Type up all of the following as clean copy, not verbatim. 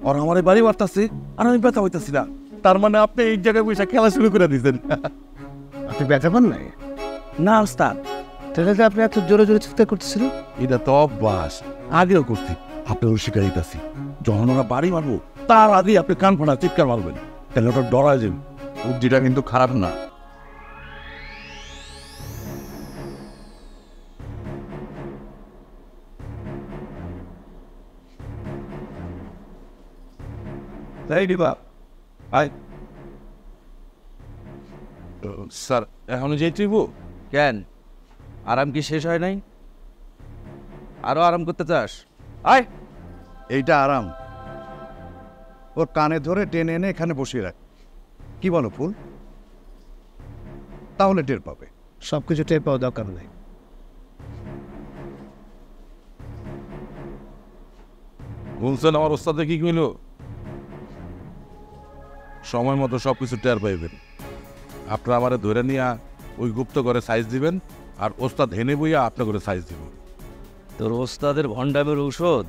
আর আমার বাড়ি মারতাছে আর আমি ব্যথা হইতাছি না। তার মানে আপনি এই জায়গায় বসে খেলা শুরু করে দিয়েছেন। আপনি ব্যথা পান নাই? না ওস্তাদ, তাহলে যে আপনি এত জোরে জোরে চিৎকার করতেছিলেন। এটা তো অভ্যাস, আগেও করছি। আপনার শিকার দিতেছি, যখন ওরা বাড়ি মারবো তার আগে আপনি কান ফাটা চিৎকার মারবেন, তাহলে ওটা ডরায় যাবে। বুদ্ধিটা কিন্তু খারাপ না। স্যার এখনো যেতেইব? কেন, আরাম কি শেষ হয় নাই? আরো আরাম করতে চাস? আয়। এইটা আরাম। ওর কানে ধরে টেনে এনে এখানে বসিয়ে রাখ। কি বলো ফুল? তাহলে টের পাবে। সবকিছু টের পাওয়া দরকার নেই। বলছেন আমার ওস্তাদে কি কইল? সময় মতো সবকিছু টের পাইবেন। আপনারা আমারে ধরে নিয়ে ওই গুপ্ত করে সাইজ দিবেন, আর ওস্তাদ হেনে বইয়া আপনার করে সাইজ দিব। তোর ওস্তাদের ভণ্ডামের ঔষধ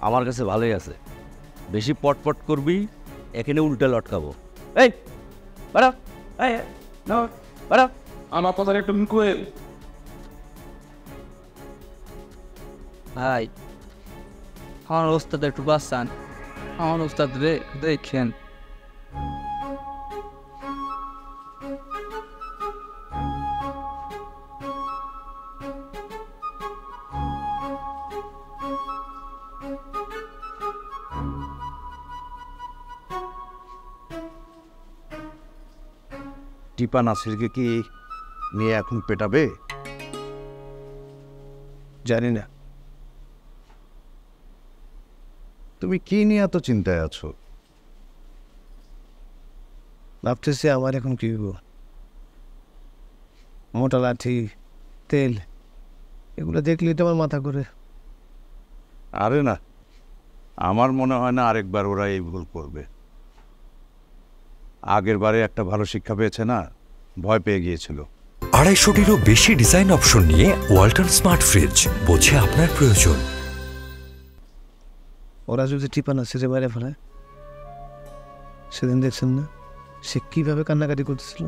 আমার কাছে ভালোই আছে। বেশি পটপট করবি, এখানে উল্টা লটকাবো। এই বাড়া, এই না বাড়া, আমার কথা একটু কয়ে। ভাই আমার ওস্তাদ একটু বাঁচান, আমার ওস্তাদ রে দেখেন। টিপা নাসিরকে কি নিয়ে এখন পেটাবে? জানি না। তুমি কি নিয়ে এত চিন্তায় আছো? ভাবতেছি আমার এখন কি হইব। মোটা লাঠি, তেল, এগুলো দেখলেই তো আমার মাথা ঘুরে। আরে না, আমার মনে হয় না আরেকবার ওরা এই ভুল করবে। আগের বারে একটা ভালো শিক্ষা পেয়েছে না, ভয় পেয়ে গিয়েছিল। 250-টিরও বেশি ডিজাইন অপশন নিয়ে ওয়ালটন স্মার্ট ফ্রিজ, বোঝে আপনার প্রয়োজন। ওরা যদি টিপা নাসিরে মেরে ফেলে, সেদিন দেখছেন না সে কিভাবে কান্নাকাটি করতেছিল?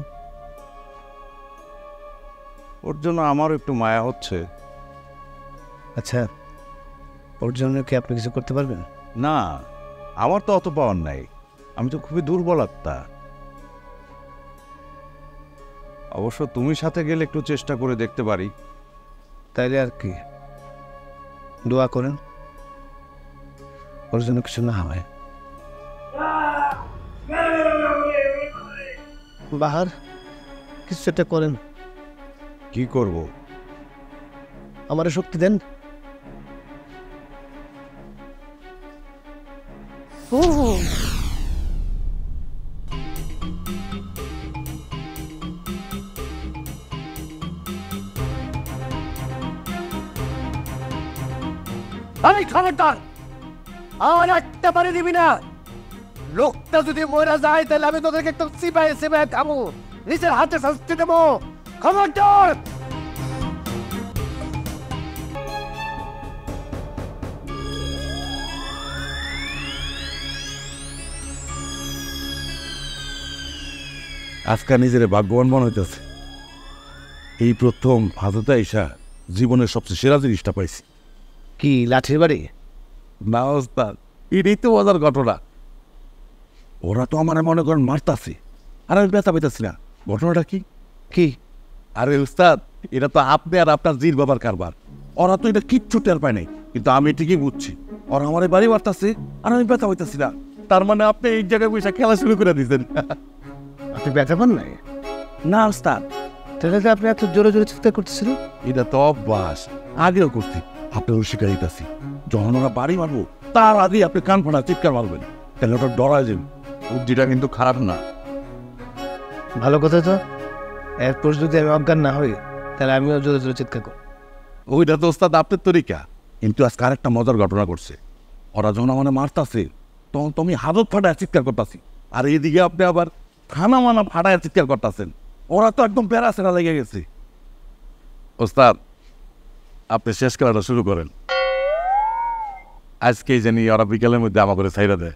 ওর জন্য আমারও একটু মায়া হচ্ছে। আচ্ছা, ওর জন্য কি আপনি কিছু করতে পারবেন? না, আমার তো অত পাওয়ার নাই। আমি তো খুবই দুর্বল আত্মা। অবশ্য তুমি সাথে গেলে একটু চেষ্টা করে দেখতে পারি। তাইলে আর কি, দোয়া করেন ওর জন্য কিছু না হয়। বাহার কিছু একটা করেন। কি করব? আমারে শক্তি দেন। আমি খবরদার, আর একটা পারে দিবি না। লোকটা যদি মরে যায় তাহলে আমি তোদেরকে একদম সিপাই সিপাই খাবো, নিজের হাতে শাস্তি দেবো। খবরদার। আজকে নিজের ভাগ্যবান মনে হইতেছে। এই প্রথম হাজতে আইসা জীবনের সবচেয়ে সেরা জিনিসটা পাইছি। কি লাঠির বাড়ি? না ওস্তাদ, এটাই তো মজার ঘটনা। ওরা তো আমার মনে করেন মারতাছে, আর আমি ব্যথা পাইতাছি না। ঘটনাটা কি? কি? আরে উস্তাদ, এটা তো আপনি আর আপনার জির বাবার কারবার। ওরা তো এটা কিচ্ছু টের পায় নাই, কিন্তু আমি ঠিকই বুঝছি। ওরা আমার বাড়ি মারতাছে আর আমি ব্যথা পাইতাছি না। তার মানে আপনি এই জায়গায় বসে খেলা শুরু করে দিয়েছেন। আপনি ব্যথা পান নাই? না ওস্তাদ, তাহলে যে আপনি এত জোরে জোরে চিৎকার করতেছিলেন। এটা তো অভ্যাস, আগেও করছি। আপনার শিকার দিতেছি, যখন ওরা বাড়ি মারবো তার আগে আপনি কান ফাটা চিৎকার মারবেন, তাহলে ওটা ডরায় যাবে। বুদ্ধিটা কিন্তু খারাপ না। ভালো কথা তো। এরপর যদি আমি অজ্ঞান না হই, তাহলে আমিও জোরে জোরে চিৎকার করব। ওইটা তো ওস্তাদ আপনার তরিকা। কিন্তু আজকে আরেকটা মজার ঘটনা করছে। ওরা যখন আমার মারতাছে তখন তো আমি হাজত ফাটায় চিৎকার করতেছি, আর এইদিকে আপনি আবার থানা মানা ফাটায় চিৎকার করতেছেন। ওরা তো একদম প্যারা সেরা লেগে গেছে। ওস্তাদ, আপনি শেষ খেলাটা শুরু করেন। আজকেই জানি ওরা বিকেলের মধ্যে আমার করে ছাইরা দেয়।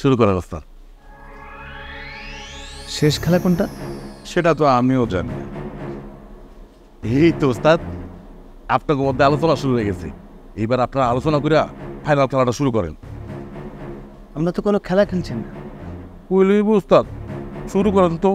শুরু করেন ওস্তাদ। শেষ খেলা কোনটা? সেটা তো আমিও জানি না। এই তো ওস্তাদ, আপনাদের মধ্যে আলোচনা শুরু হয়ে গেছে। এইবার আপনারা আলোচনা করে ফাইনাল খেলাটা শুরু করেন। আমরা তো কোনো খেলা খেলছি না। কইলেই ওস্তাদ, শুরু করেন তো।